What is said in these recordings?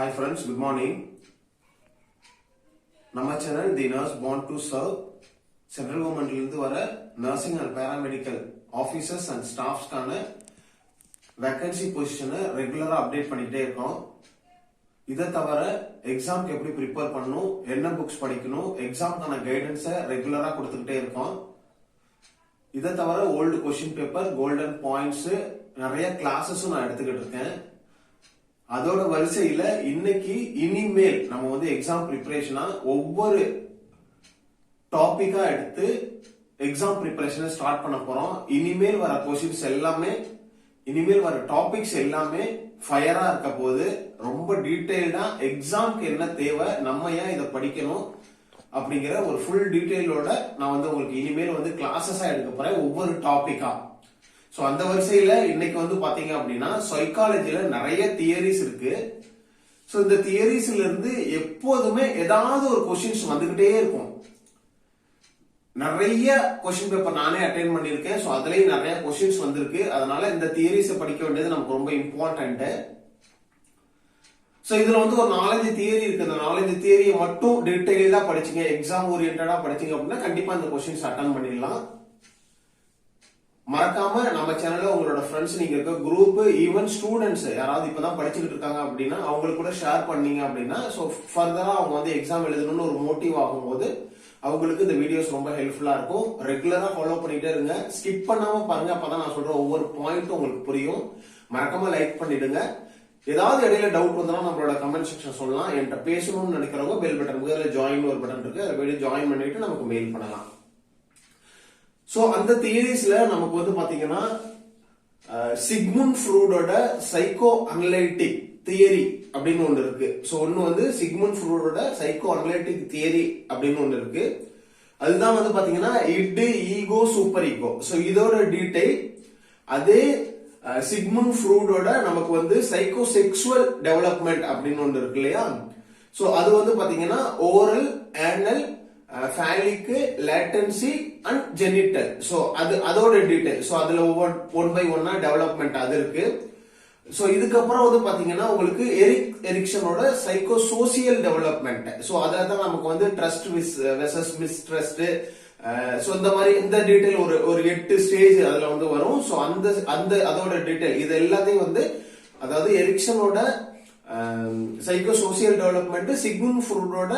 Hi friends, good morning. நம்ம channel the nurse born to serve central கவர்மெண்ட்ல இருந்து வர nursing and paramedical officers and ஸ்டாஃப்ஸ்க்கான vacancy பொசிஷனை ரெகுலரா அப்டேட் பண்ணிட்டே இருக்கோம். இதை தவிர எக்ஸாம்க்கு எப்படி ப்ரிப்பேர் பண்ணணும், என்ன புக்ஸ் படிக்கணும், எக்ஸாம்க்கான கைடன்ஸை ரெகுலரா கொடுத்துக்கிட்டே இருக்கோம். இதை தவிர old question paper, golden points, நிறைய கிளாஸஸும் நான் எடுத்துக்கிட்டு இருக்கேன். அதோட வரிசையில இன்னைக்கு இனிமேல் நம்ம வந்து எக்ஸாம் ப்ரிப்பரேஷனா ஒவ்வொரு டாபிக்கா எடுத்து எக்ஸாம் ப்ரிப்பரேஷனை ஸ்டார்ட் பண்ண போறோம். இனிமேல் வர கொஸ்டின்ஸ் எல்லாமே, இனிமேல் வர டாபிக்ஸ் எல்லாமே ஃபயரா இருக்க போது. ரொம்ப டீடைல்டா எக்ஸாம்க்கு என்ன தேவை, நம்ம ஏன் இதை படிக்கணும் அப்படிங்கிற ஒரு ஃபுல் டீடைலோட நான் வந்து உங்களுக்கு இனிமேல் வந்து கிளாஸஸா எடுக்க போறேன், ஒவ்வொரு டாபிக்கா. சோ அந்த வரிசையில இன்னைக்கு வந்து பாத்தீங்க அப்படின்னா சைக்காலஜில நிறைய தியரிஸ் இருக்கு. சோ இந்த தியரிஸ்ல இருந்து எப்போதுமே ஏதாவது ஒரு கொஸ்டின்ஸ் வந்துகிட்டே இருக்கும். நிறைய கொஸ்டின் பேப்பர் நானே அட்டென்ட் பண்ணிருக்கேன். சோ அதுலயும் நிறைய கொஸ்டின்ஸ் வந்திருக்கு. அதனால இந்த தியரிஸை படிக்க வேண்டியது நமக்கு ரொம்ப இம்பார்ட்டன்ட். சோ இதுல வந்து ஒரு 4-5 தியரி இருக்கு. அந்த 4-5 தியரியை மட்டும் டீடைலா படிச்சீங்க, எக்ஸாம் ஓரியன்டா படிச்சீங்க அப்படின்னா கண்டிப்பா இந்த கொஸ்டின்ஸ் அட்டன் பண்ணிடலாம். மறக்காம நம்ம சேனல்ல உங்களோட ஃப்ரெண்ட்ஸ், நீங்க இருக்க குரூப், ஈவன் ஸ்டூடெண்ட்ஸ் யாராவது இப்பதான் படிச்சுட்டு இருக்காங்க அப்படின்னா அவங்களுக்கு கூட ஷேர் பண்ணீங்க அப்படின்னா சோ ஃபர்தரா அவங்க வந்து எக்ஸாம் எழுதணும்னு ஒரு மோட்டிவ் ஆகும்போது அவங்களுக்கு இந்த வீடியோஸ் ரொம்ப ஹெல்ப்ஃபுல்லா இருக்கும். ரெகுலரா ஃபாலோ பண்ணிட்டே இருங்க, ஸ்கிப் பண்ணாம பாருங்க. அப்பதான் நான் சொல்ற ஒவ்வொரு பாயிண்ட்டும் உங்களுக்கு புரியும். மறக்காம லைக் பண்ணிடுங்க. ஏதாவது இடையில டவுட் வந்தா நம்மளோட கமெண்ட் செக்ஷன் சொல்லலாம். என்கிட்ட பேசணும்னு நினைக்கிறவங்க பெல் பட்டன் முதல்ல ஜாயின் ஒரு பட்டன் இருக்கு, அதை போய் ஜாயின் பண்ணிட்டு நமக்கு மெயில் பண்ணலாம். சோ அந்த தியரிஸ்ல நமக்கு வந்து பாத்தீங்கன்னா சிக்மண்ட் ஃப்ரூடோட சைக்கோ அனலைட்டிக் தியரி அப்படின்னு ஒண்ணு இருக்கு. சோ ஒன்னு வந்து சிக்மண்ட் ஃப்ரூடோட சைக்கோ அனலைட்டிக் தியரி அப்படின்னு ஒண்ணு இருக்கு. அதுதான் வந்து பாத்தீங்கன்னா it, ego, super ego. So இதோட டீடைல் அதே சிக்மண்ட் ஃப்ரூடோட நமக்கு வந்து சைக்கோ செக்சுவல் டெவலப்மெண்ட் அப்படின்னு ஒண்ணு இருக்கு இல்லையா. சோ அது வந்து பாத்தீங்கன்னா oral, anal, phallic, latency and genital. So அதோட டீடைல். சோ அதுல ஒன் பை ஒன்னா டெவலப்மெண்ட் அது இருக்கு. சோ இதுக்கப்புறம் வந்து பாத்தீங்கன்னா உங்களுக்கு எரிக்சனோட சைக்கோ சோசியல் டெவலப்மெண்ட். சோ அதான் நமக்கு வந்து ட்ரஸ்ட் வெர்சஸ் மிஸ்ட்ரஸ்ட். சோ இந்த மாதிரி இந்த டீடைல் ஒரு 8 ஸ்டேஜ் அதுல வந்து வரும். சோ அந்த அதோட டீடைல் இது எல்லாத்தையும் வந்து, அதாவது எரிக்சனோட சைக்கோ சோசியல் டெவலப்மெண்ட், சிக்மண்ட் ஃப்ரூடோட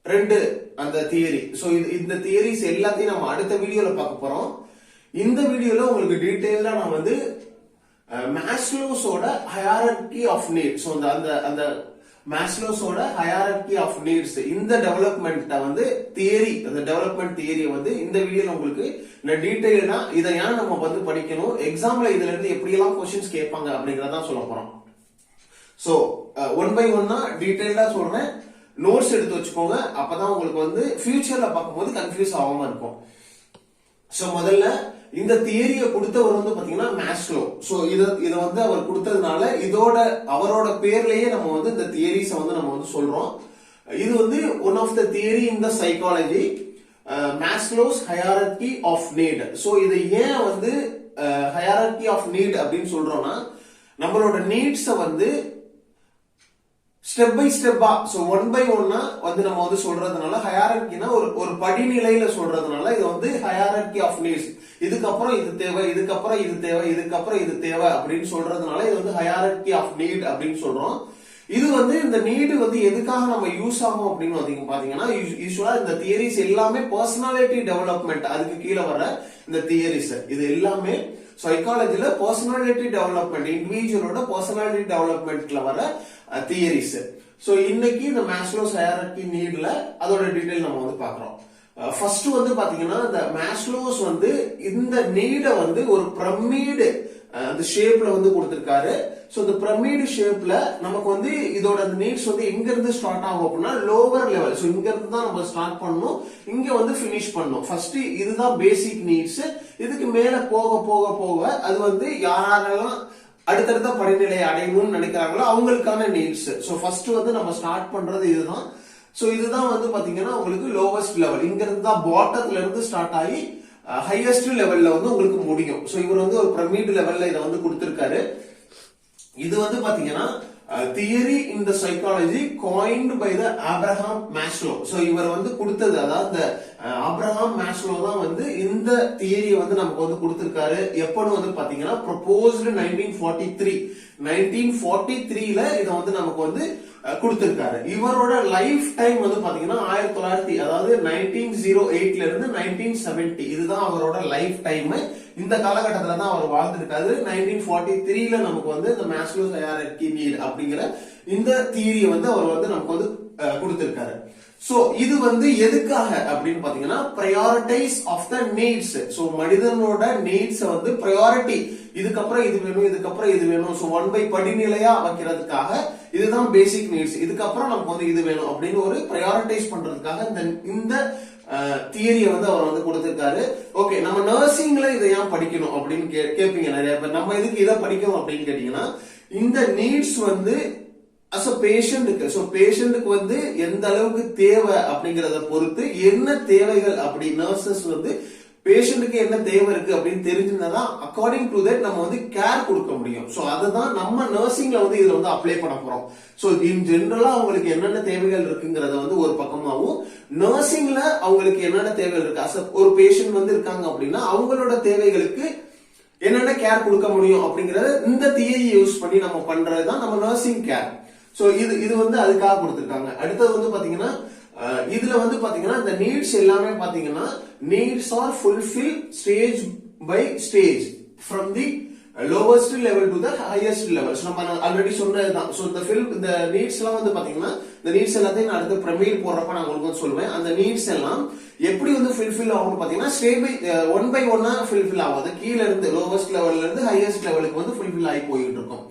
2 அந்த தியரி. சோ இந்த தியரிஸ் எல்லாத்தையும் நம்ம அடுத்த வீடியோல பார்க்க போறோம். இந்த வீடியோல உங்களுக்கு டீடைலா நான் வந்து மாஸ்லோஸோட ஹைரார்கி ஆஃப் நீட்ஸ், அந்த மாஸ்லோஸோட ஹைரார்கி ஆஃப் நீட்ஸ் இந்த டெவலப்மெண்ட் வந்து தியரி, அந்த டெவலப்மெண்ட் தியரியை வந்து இந்த வீடியோல உங்களுக்கு டீடைலா இதை ஏன் நம்ம வந்து படிக்கணும், எக்ஸாம்ல இதுல இருந்து எப்படி எல்லாம் கொஸ்டின்ஸ் கேட்பாங்க அப்படிங்கறத சொல்ல போறோம். சோ ஒன் பை ஒன்னா டீடைலா சொல்றேன். நோட்ஸ் எடுத்து வச்சுக்கோங்க. அப்பதான் உங்களுக்கு வந்து ஃபியூச்சர்ல பார்க்கும்போது கன்ஃபியூஸ் ஆகாம இருக்கும். சோ முதல்ல இந்த தியரியை கொடுத்தவர் வந்து பாத்தீங்கன்னா மாஸ்லோ. சோ இத வந்து அவர் கொடுத்ததுனால இதோட அவரோட பேர்லயே நம்ம வந்து இந்த தியரிஸ் வந்து நம்ம வந்து சொல்றோம். இது வந்து one of the theory in the psychology, Maslow's hierarchy of need. So இதை ஏன் வந்து ஹைரார்கி ஆஃப் நீட் அப்படின்னு சொல்றோம்னா, நம்மளோட நீட்ஸ வந்து ஸ்டெப் பை ஸ்டெப்பா, சோ ஒன் பை ஒன்னா வந்து நம்ம வந்து சொல்றதுனால ஹைரார்கினா ஒரு படிநிலையில சொல்றதுனால இது வந்து ஹைரார்கி ஆஃப் நீட்ஸ். இதுக்கப்புறம் இது தேவை, இதுக்கப்புறம் இது தேவை, இதுக்கப்புறம் இது தேவை அப்படின்னு சொல்றதுனால இது வந்து ஹைரார்கி ஆஃப் நீட் அப்படின்னு சொல்றோம். இது வந்து இந்த நீடு வந்து எதுக்காக நம்ம யூஸ் ஆகும் அப்படின்னு பாத்தீங்கன்னா, யூஸ்வலா இந்த தியரிஸ் எல்லாமே பர்சனாலிட்டி டெவலப்மெண்ட், அதுக்கு கீழே வர இந்த தியரிஸ் இது எல்லாமே சைக்காலஜில பர்சனாலிட்டி டெவலப்மெண்ட், இண்டிவிஜுவலோட பர்சனாலிட்டி டெவலப்மெண்ட்ல வர தியரிஸ். சோ இன்னைக்கு இந்த மாஸ்லோஸ் ஹைரார்கி நீட்ல அதோட டீடைல் நம்ம வந்து பாக்குறோம். ஃபர்ஸ்ட் வந்து பாத்தீங்கன்னா இந்த மாஸ்லோஸ் வந்து இந்த நீட வந்து ஒரு பிரமிடு அந்த ஷேப்ல வந்து கொடுத்திருக்காரு. சோ இந்த பிரமிடு ஷேப்ல நமக்கு வந்து இதோட நீட்ஸ் வந்து எங்க இருந்து ஸ்டார்ட் ஆகும் அப்படின்னா லோவர் லெவல். சோ இங்க இருந்து தான் நம்ம ஸ்டார்ட் பண்ணணும், இங்க வந்து பினிஷ் பண்ணணும். ஃபர்ஸ்ட் இதுதான் பேசிக் நீட்ஸ். இதுக்கு மேல போக போக போக அது வந்து யாரெல்லாம் அடுத்தடுத்த படிநிலை அடையணும்னு நினைக்கிறாங்களோ அவங்களுக்கான நீட்ஸ். சோ ஃபர்ஸ்ட் வந்து நம்ம ஸ்டார்ட் பண்றது இதுதான். சோ இதுதான் வந்து பாத்தீங்கன்னா உங்களுக்கு லோவஸ்ட் லெவல். இங்க இருந்து தான் பாட்டத்துல இருந்து ஸ்டார்ட் ஆகி ஹையஸ்ட் லெவல்ல வந்து உங்களுக்கு முடியும். சோ இவர் வந்து ஒரு பிரமிட் லெவல்ல இதை வந்து கொடுத்திருக்காரு. இது வந்து பாத்தீங்கன்னா theory in the psychology coined by the Abraham Maslow. So இவர் வந்து கொடுத்தது, அதாவது ஆப்ரஹாம் மேஸ்லோ தான் வந்து இந்த தியரியை வந்து நமக்கு வந்து கொடுத்திருக்காரு. எப்பன்னு வந்து பாத்தீங்கன்னா ப்ரொபோஸ்டு 1943ல இதை வந்து நமக்கு வந்து கொடுத்திருக்காரு. இவரோட லைஃப் டைம் வந்து பாத்தீங்கன்னா 1900, அதாவது 1908ல இருந்து 1970, இதுதான் அவரோட லைஃப் டைம். இந்த காலகட்டத்துல தான் அவர் வாழ்ந்திருக்காரு. 1943ல நமக்கு வந்து இந்த மேஸ்லோஸ் ஹைரார்கி நீட் அப்படிங்கிற இந்த தியரியை வந்து அவர் வந்து நமக்கு வந்து கொடுத்திருக்காரு. சோ இது வந்து எதுக்காக அப்படின்னு பாத்தீங்கன்னா பிரையாரிட்டைஸ் ஆஃப் த நீட்ஸ். சோ மனிதனோட நீட்ஸ் வந்து பிரையாரிட்டி, இதுக்கப்புறம் இது வேணும், இதுக்கப்புறம் இது வேணும். சோ 1 by படிநிலையா வைக்கிறதுக்காக இதுதான் பேசிக் நீட்ஸ், இதுக்கப்புறம் நமக்கு வந்து இது வேணும் அப்படின்னு ஒரு பிரையாரிட்டைஸ் பண்றதுக்காக இந்த தியரியை வந்து அவர் வந்து கொடுத்திருக்காரு. ஓகே, நம்ம நர்சிங்ல இதை ஏன் படிக்கணும் அப்படின்னு கேட்பீங்க நிறைய பேர். நம்ம எதுக்கு இதை படிக்கணும் அப்படின்னு கேட்டீங்கன்னா, இந்த நீட்ஸ் வந்து as a பேஷண்ட்டுக்கு, சோ பேஷண்ட்டுக்கு வந்து எந்த அளவுக்கு தேவை அப்படிங்கறத பொறுத்து என்ன தேவைகள் அப்படி நர்சஸ் வந்து பேஷண்ட்டுக்கு என்ன தேவை இருக்கு அப்படின்னு தெரிஞ்சிருந்தா அக்கார்டிங் டு தட் நம்ம வந்து கேர் கொடுக்க முடியும். சோ அதுதான் நம்ம நர்சிங்ல வந்து இதுல வந்து அப்ளை பண்ண போறோம். சோ இன் ஜெனரலா அவங்களுக்கு என்னென்ன தேவைகள் இருக்குங்கிறத வந்து ஒரு பக்கமாவும், நர்சிங்ல அவங்களுக்கு என்னென்ன தேவைகள் இருக்கு, ஒரு பேஷண்ட் வந்து இருக்காங்க அப்படின்னா அவங்களோட தேவைகளுக்கு என்னென்ன கேர் கொடுக்க முடியும் அப்படிங்கறத இந்த தியரி யூஸ் பண்ணி நம்ம பண்றதுதான் நம்ம நர்சிங் கேர். சோ இது வந்து அதுக்காக கொடுத்திருக்காங்க. அடுத்தது வந்து பாத்தீங்கன்னா இதுல வந்து பாத்தீங்கன்னா இந்த நீட்ஸ் எல்லாமே பாத்தீங்கன்னா needs are fulfil stage by stage from the lowest level to the highest level. நம்ம ஆல்ரெடி சொன்னதுதான். சோ இந்த நீட்ஸ் எல்லாம் வந்து பாத்தீங்கன்னா இந்த நீட்ஸ் எல்லாத்தையும் நான் அடுத்து பிரமிட் போடுறப்ப நான் உங்களுக்கு சொல்லுவேன். அந்த நீட்ஸ் எல்லாம் எப்படி வந்து ஃபுல்ஃபில் ஆகும்னு பாத்தீங்கன்னா ஸ்டேஜ் பை 1 by 1 ஃபுல்ஃபில் ஆகாது. கீழ இருந்து லோவஸ்ட் லெவல்ல இருந்து ஹையஸ்ட் லெவலுக்கு வந்து ஃபுல்ஃபில் ஆகி போயிட்டு இருக்கும்.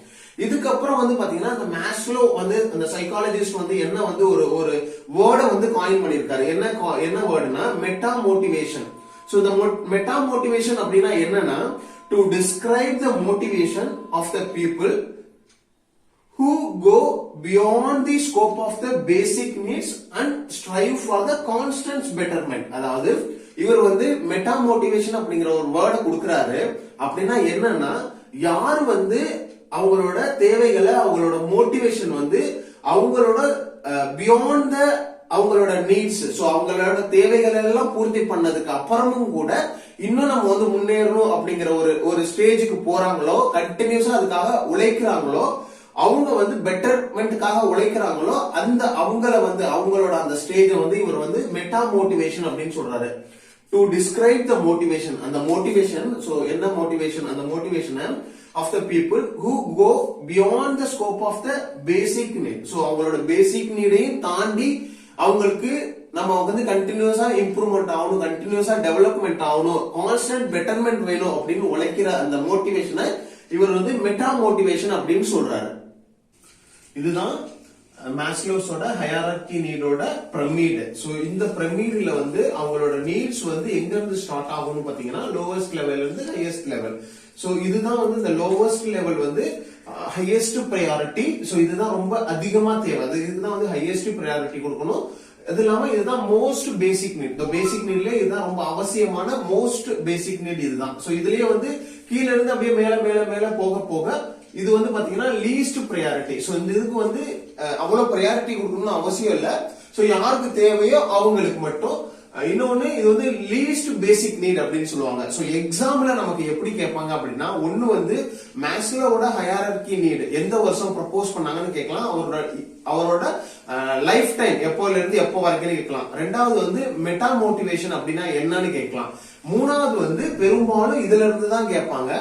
இதுக்கப்புறம் வந்து பாத்தீங்கன்னா இந்த மேஸ்லோ வந்து அந்த சைக்காலஜிஸ்ட் வந்து என்ன வந்து ஒரு வேர்டை வந்து காயின் பண்ணிருக்காரு. என்ன வேர்டுனா மெட்டா மோட்டிவேஷன். சோ இந்த மெட்டா மோட்டிவேஷன் அப்படின்னா என்னன்னா, to describe the motivation of the people who go beyond the scope of the basic needs and strive for the constant betterment. அதாவது இவர் வந்து மெட்டா மோட்டிவேஷன் அப்படிங்கிற ஒரு வேர்டை கொடுக்கிறாரு. அப்படின்னா என்னன்னா, யாரு வந்து அவங்களோட தேவைகளை, அவங்களோட மோட்டிவேஷன் வந்து அவங்களோட பியாண்ட் த அவங்களோட நீட்ஸ், சோ அவங்களோட தேவைகள் எல்லாம் பூர்த்தி பண்ணதுக்கு அப்புறமும் கூட இன்னும் நம்ம வந்து முன்னேறணும் அப்படிங்கிற ஒரு ஸ்டேஜுக்கு போறாங்களோ, கண்டினியூஸா அதுக்காக உழைக்கிறாங்களோ, அவங்க வந்து பெட்டர்மெண்ட்டுக்காக உழைக்கிறாங்களோ, அந்த அவங்களோட அந்த ஸ்டேஜ் வந்து இவர் வந்து மெட்டா மோட்டிவேஷன் அப்படின்னு சொல்றாரு. டு டிஸ்கிரைப் த மோட்டிவேஷன், அந்த மோட்டிவேஷன், சோ என்ன மோட்டிவேஷன், அந்த motivation of the people who go beyond the scope of the basic need. So அவங்களோட பேசிக் நீடையும் தாண்டி அவங்களுக்கு நம்ம வந்து கண்டினியூஸா இம்ப்ரூவ்மெண்ட் ஆகணும், கண்டினியூஸா டெவலப்மெண்ட் ஆகணும், கான்ஸ்டன்ட் பெட்டர்மெண்ட் வேணும் அப்படின்னு உழைக்கிற அந்த மோட்டிவேஷனை இவர் வந்து மெட்டா மோட்டிவேஷன் அப்படின்னு சொல்றாரு. இதுதான் மேஸ்லோஸோட ஹைரார்கி நீடோட பிரமிட். சோ இந்த பிரமிட்ல வந்து அவங்களோட நீட்ஸ் வந்து எங்க இருந்து ஸ்டார்ட் ஆகும்னு பாத்தீங்கன்னா லோவஸ்ட் லெவல்ல இருந்து ஹையஸ்ட் லெவல். சோ இதுதான் வந்து இந்த லோவஸ்ட் லெவல் வந்து ஹையஸ்ட் பிரையாரிட்டி. சோ இதுதான் ரொம்ப அதிகமா தேவை, இதுதான் வந்து ஹையஸ்ட் பிரையாரிட்டி கொடுக்கணும். அது இல்லாம இதுதான் மோஸ்ட் பேசிக் நீட். இந்த பேசிக் நீட்ல இதுதான் ரொம்ப அவசியமான மோஸ்ட் பேசிக் நீட் இதுதான். சோ இதுலயே வந்து கீழ இருந்து அப்படியே மேல மேல மேல போக போக இது வந்து பாத்தீங்கன்னா லீஸ்ட் பிரையாரிட்டி. சோ இந்த இதுக்கு வந்து அவ்வளவு பிரையாரிட்டி கொடுக்கணும்னு அவசியம் இல்ல. சோ யாருக்கு தேவையோ அவங்களுக்கு மட்டும். இன்னொன்னு இது வந்து லீஸ்ட் பேசிக் நீட் அப்படின்னு சொல்லுவாங்க. சோ எக்ஸாம்ல நமக்கு எப்படி கேட்பாங்க அப்படின்னா, ஒண்ணு வந்து மேஸ்லோவோட ஹைரார்கி நீட் எந்த வருஷம் ப்ரப்போஸ் பண்ணாங்கன்னு கேட்கலாம், அவரோட லைஃப் டைம் எப்போல இருந்து எப்போ வரைக்கும் கேட்கலாம். ரெண்டாவது வந்து மெட்டா மோட்டிவேஷன் அப்படின்னா என்னன்னு கேட்கலாம். மூணாவது வந்து பெரும்பாலும் இதுல இருந்து தான் கேட்பாங்க,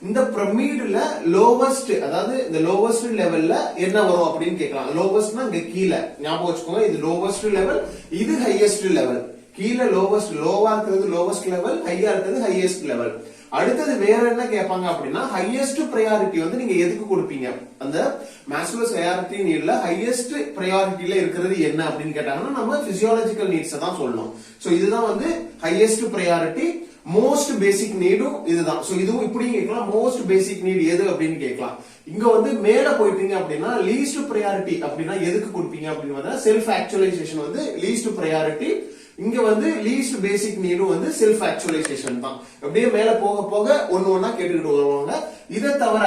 இந்த பிரமிட்ல லோவஸ்ட், அதாவது இந்த லோவஸ்ட் லெவல்ல என்ன வரும் அப்படின்னு கேட்கலாம். லோவஸ்ட்னா இங்க கீழே ஞாபகம் வச்சுக்கோங்க, இது லோவஸ்ட் லெவல், இது ஹையஸ்ட் லெவல். கீழே லோவஸ்ட், லோவா இருக்கிறது லோவஸ்ட் லெவல், ஹையா இருக்கிறது ஹையஸ்ட் லெவல். அடுத்தது வேற என்ன கேட்பாங்க அப்படின்னா, ஹையஸ்ட் பிரையாரிட்டி வந்து நீங்க எதுக்கு கொடுப்பீங்க, அந்த மேஸ்லோஸ் ஹைரார்கி நீட்ல ஹையஸ்ட் பிரையாரிட்டில இருக்கிறது என்ன அப்படின்னு கேட்டாங்கன்னா நம்ம பிசியாலஜிக்கல் நீட்ஸ் தான் சொல்லணும். சோ இதுதான் வந்து ஹையஸ்ட் பிரையாரிட்டி. மோஸ்ட் பேசிக் நீடும் இதுதான். சோ இதுவும் இப்படியும் கேட்கலாம், மோஸ்ட் பேசிக் நீட் எது அப்படின்னு கேட்கலாம். இங்க வந்து மேல போயிட்டீங்க அப்படின்னா லீஸ்ட் பிரையாரிட்டி அப்படின்னா எதுக்கு கொடுப்பீங்க அப்படின்னு செல்ஃப் ஆக்சுவலைசேஷன் வந்து லீஸ்ட் பிரையாரிட்டி. இங்க வந்து லீஸ்ட் பேசிக் நீடும் வந்து செல்ஃப் ஆக்சுவலைசேஷன் தான். அப்படியே மேல போக போக ஒன்னு ஒன்னா கேட்டுக்கிட்டு வருவாங்க. இதை தவிர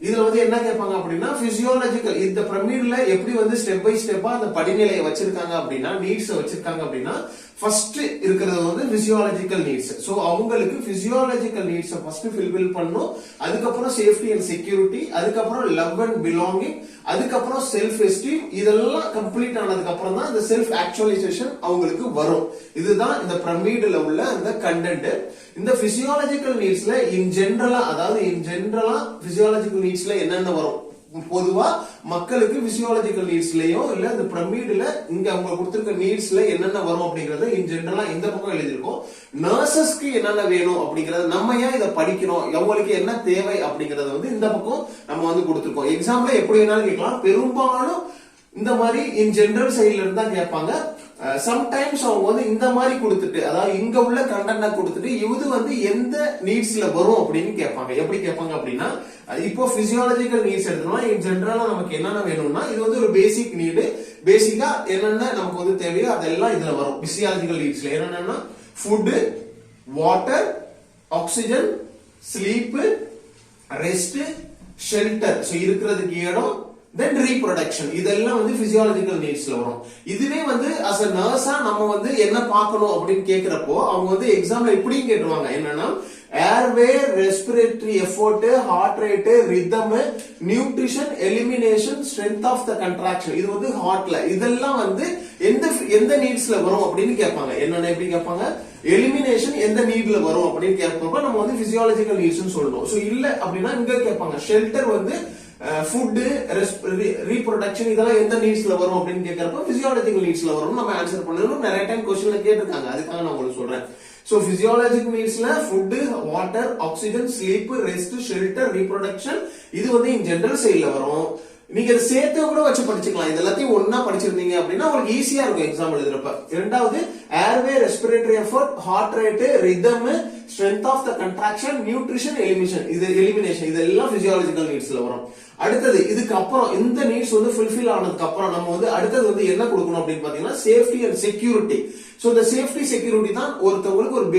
இதுல வந்து என்ன கேட்பாங்க அப்படின்னா பிசியோலஜிக்கல் இந்த பிரமிட்ல எப்படி வந்து ஸ்டெப் பை ஸ்டெப்பா அந்த படிநிலையை வச்சிருக்காங்க அப்படின்னா நீட்ஸ் வச்சிருக்காங்க அப்படின்னா ஃபர்ஸ்ட் இருக்கிறது வந்து பிசியோலஜிக்கல் நீட்ஸ். சோ அவங்களுக்கு பிசியோலஜிக்கல் நீட்ஸ் ஃபர்ஸ்ட் ஃபில்பில் பண்ணும், அதுக்கப்புறம் சேஃப்டி அண்ட் செக்யூரிட்டி, அதுக்கப்புறம் லவ் அண்ட் பிலாங்கிங், அதுக்கப்புறம் செல்ஃப் எஸ்டீம். இதெல்லாம் கம்ப்ளீட் ஆனதுக்கு அப்புறம் தான் இந்த செல்ஃப் ஆக்சுவலைசேஷன் அவங்களுக்கு வரும். இதுதான் இந்த பிரமிட்ல உள்ள அந்த கண்டென்ட். இந்த பிசியோலஜிக்கல் நீட்ஸ்ல இன் ஜெனரலா பிசியோலஜிக்கல் நீட்ஸ்ல என்னென்ன வரும்? பொதுவா மக்களுக்கு பிசியோலஜிக்கல் நீட்ஸ்லயும் இல்ல இந்த பிரமிட்ல இங்க அவங்க கொடுத்திருக்க நீட்ஸ்ல என்னென்ன வரும் அப்படிங்கறத இன் ஜெனரலா இந்த பக்கம் எழுதிருக்கோம். நர்சஸ்க்கு என்னென்ன வேணும் அப்படிங்கறது, நம்ம ஏன் இதை படிக்கிறோம், அவங்களுக்கு என்ன தேவை அப்படிங்கறத வந்து இந்த பக்கம் நம்ம வந்து கொடுத்திருக்கோம். எக்ஸாம்ல எப்படி வேணாலும் கேட்கலாம். பெரும்பாலும் இந்த மாதிரி இன் ஜெனரல் சைட்ல இருந்தா கேட்பாங்க. சம்டைம்ஸ் அவங்க வந்து இந்த மாதிரி கொடுத்துட்டு, அதாவது இங்க உள்ள கண்டென்ட் கொடுத்துட்டு இது வந்து எந்த நீட்ஸ்ல வரும் அப்படின்னு கேட்பாங்க. எப்படி கேட்பாங்க அப்படின்னா, இப்போ பிசியோலஜிக்கல் நீட்ஸ் எடுத்தோம்னா இன் ஜெனரலா நமக்கு என்னென்ன வேணும்னா இது வந்து ஒரு பேசிக் நீடு. பேசிக்கா என்னென்ன நமக்கு வந்து தேவையோ அதெல்லாம் இதுல வரும். பிசியாலஜிக்கல் நீட்ஸ்ல என்னென்னா food, water, oxygen, sleep, rest, shelter, so இருக்கிறதுக்கு இடம், தென் ரீப்ரொடக்ஷன். இதெல்லாம் வந்து பிசியாலஜிக்கல் நீட்ஸ்ல வரும். இதுவே வந்து அஸ் அ நர்ஸா நம்ம வந்து என்ன பார்க்கணும் அப்படின்னு கேக்குறப்போ அவங்க வந்து எக்ஸாம்ல இப்படியும் கேட்டுருவாங்க. என்னன்னா airway, respiratory effort, heart rate, rhythm, nutrition, elimination, strength of the contraction. இது வந்து ஹார்ட்ல இதெல்லாம் வந்து எந்த நீட்ஸ்ல வரும் அப்படின்னு கேட்பாங்க. என்னென்ன எப்படி கேட்பாங்க? எலிமினேஷன் எந்த நீட்ல வரும் அப்படின்னு கேட்பப்ப நம்ம வந்து பிசியாலஜிக்கல் நீட்ஸ் சொல்லணும். சோ இல்ல அப்படின்னா இங்க கேட்பாங்க ஷெல்டர் வந்து ஃபுட், ரீப்ரொடக்ஷன் இதெல்லாம் எந்த நீட்ஸ்ல வரும் அப்படின்னு கேட்கறப்ப பிசியாலஜிக்கல் நீட்ஸ்ல வரும் நம்ம ஆன்சர் பண்ணணும். நிறைய டைம் கொஸ்டின்ல கேட்டிருக்காங்க, அதுக்காக நான் உங்களுக்கு சொல்றேன். சோ பிசியாலஜிக்கல் நீட்ஸ்ல food, water, oxygen, sleep, rest, shelter, reproduction இது வந்து இன் ஜெனரல் சைட்ல வரும். நீங்க இதை சேர்த்து கூட வச்சு படிச்சுக்கலாம். இது எல்லாத்தையும் ஒன்னா படிச்சிருந்தீங்க அப்படின்னா உங்களுக்கு ஈஸியா இருக்கும் எக்ஸாம் எழுதுறப்ப. இரண்டாவது airway, respiratory effort, heart rate, rhythm, strength of the contraction, nutrition, elimination இதெல்லாம் பிசியாலஜிக்கல் நீட்ஸ்ல வரும். அடுத்தது இதுக்கு அப்புறம் இந்த நீட்ஸ் வந்து ஃபுல்ஃபில் ஆனதுக்கு அப்புறம் நம்ம வந்து அடுத்தது வந்து என்ன கொடுக்கணும் அப்படின்னு பாத்தீங்கன்னா சேஃப்டி அண்ட் செக்யூரிட்டி. சோ இந்த சேஃப்டி செக்யூரிட்டி தான் ஒருத்தவங்களுக்கு ஒரு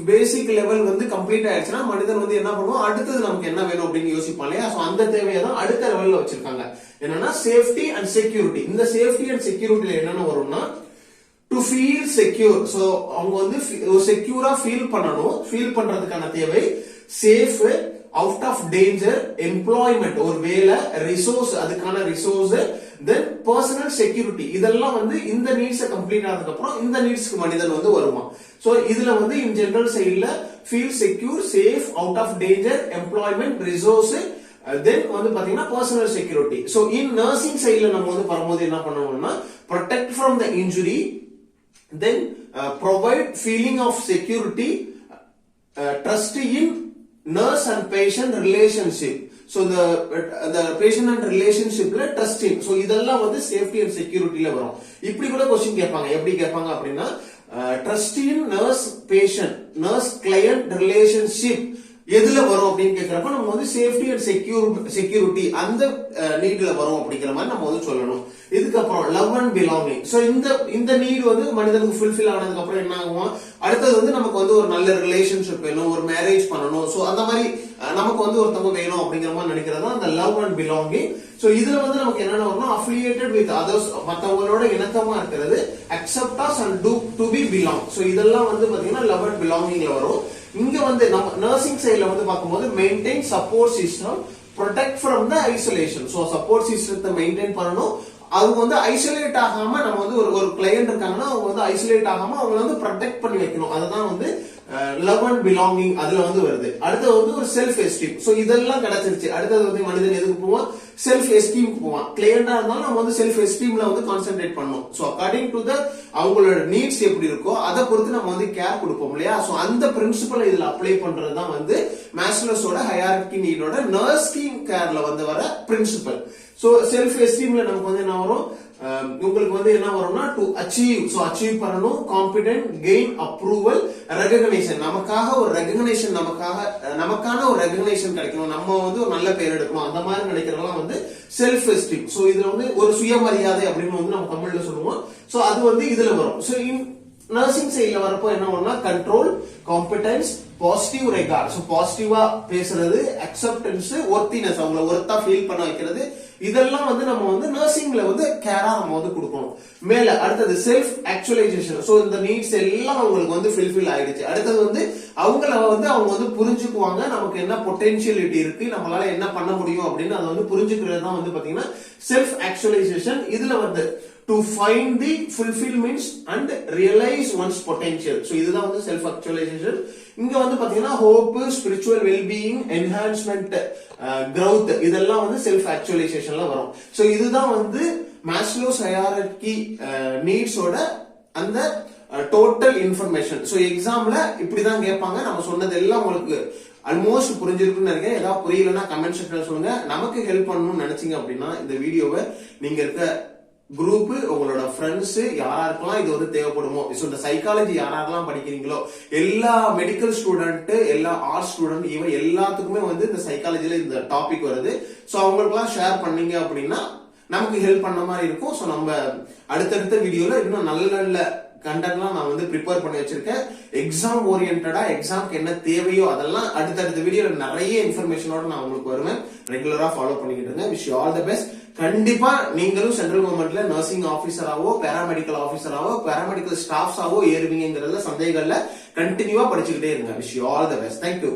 பேசிக் லெவல் வந்து கம்ப்ளீட் ஆயிடுச்சுன்னா மனிதன் வந்து என்ன பண்ணுவோம், அடுத்தது நமக்கு என்ன வேணும் அப்படின்னு யோசிப்பான் இல்லையா? சோ அந்த தேவையை தான் அடுத்த லெவல்ல வச்சிருக்காங்க. என்னன்னா சேஃப்டி அண்ட் செக்யூரிட்டி. இந்த சேஃப்டி அண்ட் செக்யூரிட்டில என்னென்ன வரும்னா டு ஃபீல் செக்யூர். சோ அவங்க வந்து செக்யூரா ஃபீல் பண்ணணும். ஃபீல் பண்றதுக்கான தேவை safe, out of danger, employment ஒரு வேலை, ரிசோர்ஸ் அதுக்கான ரிசோர்ஸ், தென் பர்சனல் செக்யூரிட்டி. இதெல்லாம் வந்து இந்த நீட்ஸ் கம்ப்ளீட் ஆனதுக்கு அப்புறம் இந்த நீட்ஸ்க்கு மனிதன் வந்து வருவான். சோ இதுல வந்து இன் ஜெனரல் சைட்ல feel secure, safe, out of danger, employment, resource, then வந்து பாத்தீங்கன்னா personal security. So in nursing சைட்ல நம்ம வந்து வரும்போது என்ன பண்ணணும்னா protect from the injury, then provide feeling of security, trust in nurse and patient relationship. So the patient and relationshipல trusting. So இதெல்லாம் வந்து safety and securityல வரும். இப்படி கூட क्वेश्चन கேட்பாங்க. எப்படி கேட்பாங்க அப்படின்னா trust in nurse patient, nurse client relationship எதுல வரும் அப்படின்னு கேக்குறப்ப நம்ம வந்து சேஃப்டி அண்ட் செக்யூரிட்டி அந்த நீட்ல வரும் அப்படிங்கிற மாதிரி நம்ம வந்து சொல்லணும். இதுக்கப்புறம் லவ் அண்ட் பிலாங்கிங். சோ இந்த நீட் வந்து மனிதனுக்கு ஃபுல்ஃபில் ஆனதுக்கு அப்புறம் என்ன ஆகும், அடுத்தது வந்து நமக்கு வந்து ஒரு நல்ல ரிலேஷன்ஷிப் வேணும், ஒரு மேரேஜ் பண்ணணும். சோ அந்த மாதிரி நமக்கு வந்து ஒருத்தவங்க வேணும் அப்படிங்கிற மாதிரி நினைக்கிறது அந்த லவ் அண்ட் பிலாங்கிங். சோ இதுல வந்து நமக்கு என்னென்ன வரும்னா அஃபிலியேட்டட் வித் அதர்ஸ், மத்தவங்களோட இணக்கமா இருக்கிறது, accept us and to be belong. So இதெல்லாம் வந்து பாத்தீங்கன்னா லவ் அண்ட் பிலாங்கிங்ல வரும். இங்க வந்து நம்ம நர்சிங் சைட்ல வந்து பார்க்கும்போது maintain support system, protect from the isolation. So support சிஸ்டத்தை மெயின்டைன் பண்ணணும். அவங்க வந்து ஐசோலேட் ஆகாம நம்ம வந்து ஒரு கிளையண்ட் இருக்காங்கன்னா அவங்க வந்து ஐசோலேட் ஆகாம அவங்க வந்து ப்ரொடெக்ட் பண்ணி வைக்கணும். அதுதான் வந்து லவ் அண்ட் பிலாங்கிங் அதுல வந்து வருது. அடுத்தது வந்து ஒரு செல்ஃப் எஸ்டீம். சோ இதெல்லாம் கிடைச்சிருச்சு. அடுத்தது வந்து மனிதன் எதுக்கு போவான், செல்ஃப் எஸ்டீம் போவான். கிளையண்டா இருந்தாலும் நம்ம வந்து செல்ஃப் எஸ்டீம்ல வந்து கான்சென்ட்ரேட் பண்ணணும். சோ அக்கார்டிங் டு த அவங்களோட நீட்ஸ் எப்படி இருக்கோ அதை பொறுத்து நம்ம வந்து கேர் கொடுப்போம் இல்லையா? சோ அந்த பிரின்சிபலை இதுல அப்ளை பண்றதுதான் வந்து மேஸ்லோஸோட ஹையார்கி நீடோட நர்சிங் கேர்ல வந்து வர பிரின்சிபல். சோ செல்ஃப் எஸ்டீம்ல நமக்கு வந்து என்ன வரும், உங்களுக்கு வந்து என்ன வரும்னா டு அச்சீவ். சோ அச்சீவ் பண்ணணும், காம்பிடென்ட், கெயின் அப்ரூவல், ரெகக்னிஷன். நமக்கான ஒரு ரெகக்னிஷன் கிடைக்கணும், நம்ம வந்து ஒரு நல்ல பேர் எடுக்கணும், அந்த மாதிரி நினைக்கிறதெல்லாம் வந்து செல்ஃப் எஸ்டீம். சோ இதுல வந்து ஒரு சுயமரியாதை அப்படின்னு வந்து நம்ம தமிழ்ல சொல்லுவோம். சோ அது வந்து இதுல வரும். சோ நர்சிங் சைட்ல வரப்போ என்ன வரும்னா control, competence, positive record. So பாசிட்டிவா பேசுறது, அக்செப்டன்ஸ், ஒர்த்தினஸ், அவங்கள ஒர்த்தா ஃபீல் பண்ண வைக்கிறது, இதெல்லாம் வந்து நம்ம வந்து நர்சிங்ல வந்து கேரா நம்ம வந்து கொடுக்கணும். மேல அடுத்தது செல்ஃப் ஆக்சுவலைசேஷன். சோ இந்த நீட்ஸ் எல்லாம் அவங்களுக்கு வந்து ஃபில்ஃபில் ஆயிடுச்சு. அடுத்தது வந்து அவங்க வந்து புரிஞ்சுக்குவாங்க, நமக்கு என்ன பொட்டென்ஷியலிட்டி இருக்கு, நம்மளால என்ன பண்ண முடியும் அப்படின்னு அதை வந்து புரிஞ்சுக்கிறது தான் வந்து பாத்தீங்கன்னா செல்ஃப் ஆக்சுவலைசேஷன். இதுல வந்து to find the fulfillments and realize one's potential. So இதுதான் வந்து செல்ஃப் ஆக்சுவலைசேஷன். இங்க வந்து பாத்தீங்கன்னா hope, spiritual wellbeing, enhancement, growth, இதெல்லாம் வந்து செல்ஃப் ஆக்சுவலைசேஷன்ல வரும். சோ இதுதான் வந்து மாஸ்லோஸ் ஹைரார்கி நீட்ஸோட அந்த டோட்டல் இன்ஃபர்மேஷன். சோ எக்ஸாம்ல இப்படிதான் கேட்பாங்க. நம்ம சொன்னது எல்லாம் உங்களுக்கு ஆல்மோஸ்ட் புரிஞ்சிருக்குன்னு நினைக்கிறேன். ஏதாவது புரியலன்னா கமெண்ட் செக்ஷன்ல சொல்லுங்க. நமக்கு ஹெல்ப் பண்ணணும்னு நினைச்சீங்க அப்படின்னா இந்த வீடியோவை நீங்க இருக்க குரூப், உங்களோட ஃப்ரெண்ட்ஸ், யாராருக்கெல்லாம் இது வந்து தேவைப்படுமோ, இந்த சைக்காலஜி யாரெல்லாம் படிக்கிறீங்களோ, எல்லா மெடிக்கல் ஸ்டூடெண்ட், எல்லா ஆர்ட்ஸ் ஸ்டூடெண்ட், இவன் எல்லாத்துக்குமே வந்து இந்த சைக்காலஜில இந்த டாபிக் வருது. சோ அவங்களுக்குலாம் ஷேர் பண்ணீங்க அப்படின்னா நமக்கு ஹெல்ப் பண்ண மாதிரி இருக்கும். சோ நம்ம அடுத்தடுத்த வீடியோல இன்னும் நல்ல நல்ல கண்டென்ட்லாம் நான் வந்து ப்ரிப்பேர் பண்ணி வச்சிருக்கேன். எக்ஸாம் ஓரியன்டா, எக்ஸாம்க்கு என்ன தேவையோ அதெல்லாம் அடுத்தடுத்த வீடியோல நிறைய இன்ஃபர்மேஷனோட நான் உங்களுக்கு வருவேன். ரெகுலரா ஃபாலோ பண்ணிக்கிட்டு இருங்க. Wish you all the best. கண்டிப்பா நீங்களும் சென்ட்ரல் கவர்மெண்ட்ல நர்சிங் ஆபீசராவோ, பேராமெடிக்கல் ஆபீசராவோ, பேராமெடிக்கல் ஸ்டாஃப்ஸாவோ ஏறுவீங்கிறதுல சந்தேகம் இல்ல. கண்டினியூவா படிச்சுக்கிட்டே இருங்க. Wish you all the best. Thank you.